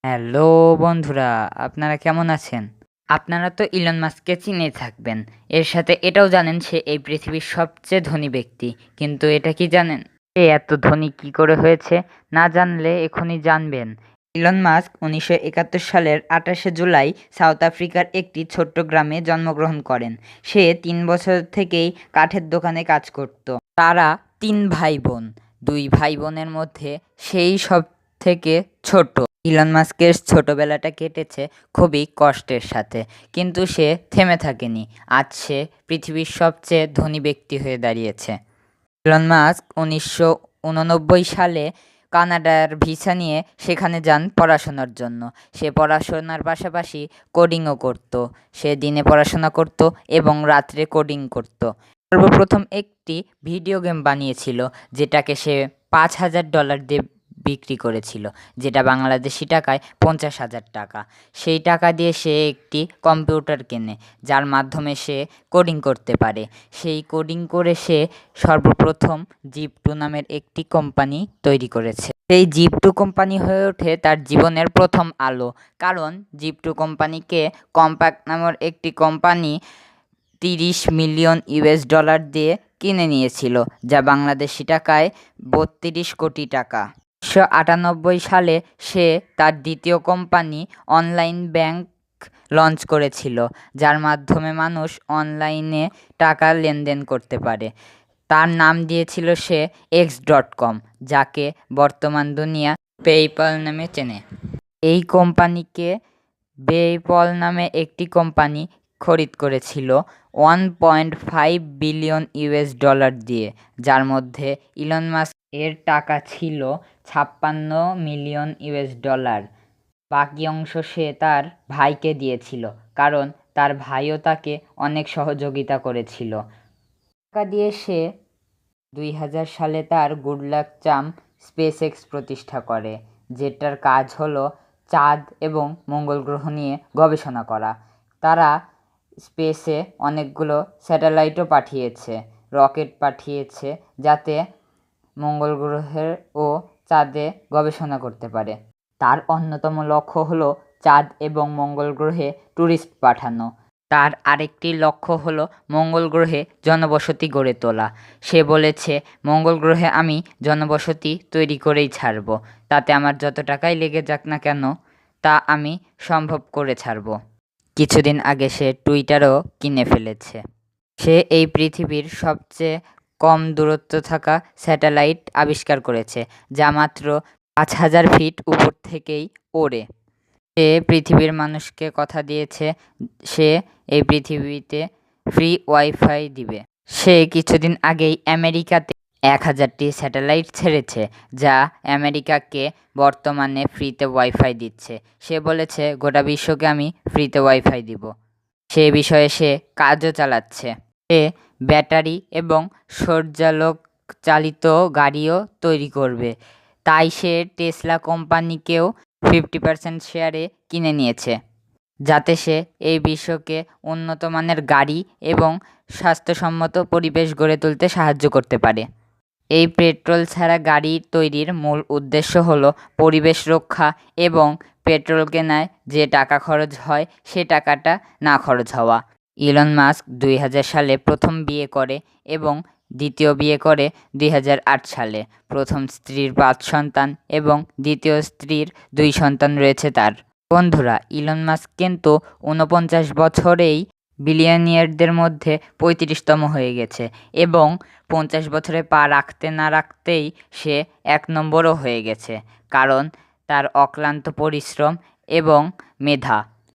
Hello বন্ধুরা, আপনারা কেমন আছেন? আপনারা তো ইলন মাস্ককে চিনে থাকবেন। এর সাথে এটাও জানেন সে এই পৃথিবীর সবচেয়ে ধনী ব্যক্তি। কিন্তু এটা কি জানেন সে এত ধনী কি করে হয়েছে? না জানলে এখনই জানবেন। ইলন মাস্ক 1971 সালের 28শে জুলাই সাউথ আফ্রিকার একটি ছোট্ট গ্রামে জন্মগ্রহণ করেন। সে 3 বছর থেকেই কাঠের দোকানে কাজ করত। তারা 3 ভাই বোন। 2 ভাই বোনের মধ্যে সেই সব থেকে ছোট। ইলন মাস্কের ছোটবেলাটা কেটেছে খুবই কষ্টের সাথে, কিন্তু সে থেমে থাকেনি। আজ সে পৃথিবীর সবচেয়ে ধনী ব্যক্তি হয়ে দাঁড়িয়েছে। ইলন মাস্ক 1989 সালে কানাডার ভিসা নিয়ে সেখানে যান পড়াশোনার জন্য। সে পড়াশোনার পাশাপাশি কোডিংও করত। সে দিনে পড়াশোনা করত এবং রাত্রে কোডিং করত। সর্বপ্রথম একটি ভিডিও গেম বানিয়েছিল, যেটাকে সে $5,000 দিয়ে বিক্রি করেছিল, যেটা বাংলাদেশি টাকায় 50,000 টাকা। সেই টাকা দিয়ে সে একটি কম্পিউটার কেনে, যার মাধ্যমে সে কোডিং করতে পারে। সেই কোডিং করে সে সর্বপ্রথম জিপ2 নামের একটি কোম্পানি তৈরি করেছে। সেই জিপ2 কোম্পানি হয়ে ওঠে তার জীবনের প্রথম আলো, কারণ জিপ2 কোম্পানিকে কম্প্যাক্ট নামের একটি কোম্পানি $30 মিলিয়ন দিয়ে কিনে নিয়েছিল, যা বাংলাদেশি টাকায় 32 কোটি টাকা। 1998 সালে সে তার দ্বিতীয় কোম্পানি অনলাইন ব্যাংক লঞ্চ করেছিল, যার মাধ্যমে মানুষ অনলাইনে টাকা লেনদেন করতে পারে। তার নাম দিয়েছিল সে X.com, যাকে বর্তমান দুনিয়া পেপ্যাল নামে চেনে। এই কোম্পানিকে পেপ্যাল নামে একটি কোম্পানি খরিদ করেছিল $1.5 বিলিয়ন দিয়ে, যার মধ্যে ইলন মাস্ক এর টাকা ছিল $56 মিলিয়ন। বাকি অংশ সে তার ভাইকে দিয়েছিল, কারণ তার ভাইও তাকে অনেক সহযোগিতা করেছিল। টাকা দিয়ে সে 2000 সালে তার গুড লাক চার্ম স্পেসএক্স প্রতিষ্ঠা করে, যেটার কাজ হলো চাঁদ এবং মঙ্গল গ্রহ নিয়ে গবেষণা করা। তারা স্পেসে অনেকগুলো স্যাটেলাইটও পাঠিয়েছে, রকেট পাঠিয়েছে, যাতে মঙ্গল গ্রহের ও চাঁদে গবেষণা করতে পারে। তার অন্যতম লক্ষ্য হলো চাঁদ এবং মঙ্গল গ্রহে ট্যুরিস্ট পাঠানো। তার আরেকটি লক্ষ্য হলো মঙ্গল গ্রহে জনবসতি গড়ে তোলা। সে বলেছে, মঙ্গল গ্রহে আমি জনবসতি তৈরি করেই ছাড়ব, তাতে আমার যত টাকাই লেগে যাক না কেন, তা আমি সম্ভব করে ছাড়ব। কিছুদিন আগে সে টুইটারও কিনে ফেলেছে। সে এই পৃথিবীর সবচেয়ে কম দূরত্ব থাকা স্যাটেলাইট আবিষ্কার করেছে, যা মাত্র 5,000 ফিট উপর থেকেই ওড়ে। সে পৃথিবীর মানুষকে কথা দিয়েছে সে এই পৃথিবীতে ফ্রি ওয়াইফাই দিবে। সে কিছুদিন আগেই আমেরিকাতে 1,000টি স্যাটেলাইট ছেড়েছে, যা আমেরিকাকে বর্তমানে ফ্রিতে ওয়াইফাই দিচ্ছে। সে বলেছে, গোটা বিশ্বকে আমি ফ্রিতে ওয়াইফাই দিব। সে বিষয়ে সে কাজও চালাচ্ছে। সে ব্যাটারি এবং সৌরচালক চালিত গাড়িও তৈরি করবে। তাই সে টেসলা কোম্পানিকেও 50% শেয়ারে কিনে নিয়েছে, যাতে সে এই বিশ্বকে উন্নত মানের গাড়ি এবং স্বাস্থ্যসম্মত পরিবেশ গড়ে তুলতে সাহায্য করতে পারে। এই পেট্রোল ছাড়া গাড়ি তৈরির মূল উদ্দেশ্য হলো পরিবেশ রক্ষা এবং পেট্রোল কেনায় যে টাকা খরচ হয় সে টাকাটা না খরচ হওয়া। ইলন মাস্ক 2000 সালে প্রথম বিয়ে করে এবং দ্বিতীয় বিয়ে করে 2008 সালে। প্রথম স্ত্রীর 5 সন্তান এবং দ্বিতীয় স্ত্রীর 2 সন্তান রয়েছে তার। বন্ধুরা, ইলন মাস্ক কিন্তু 49 বছরেই বিলিয়নিয়ারদের মধ্যে 35তম হয়ে গেছে এবং 50 বছরে পা রাখতে না রাখতেই সে 1 নম্বরও হয়ে গেছে, কারণ তার অক্লান্ত পরিশ্রম এবং মেধা।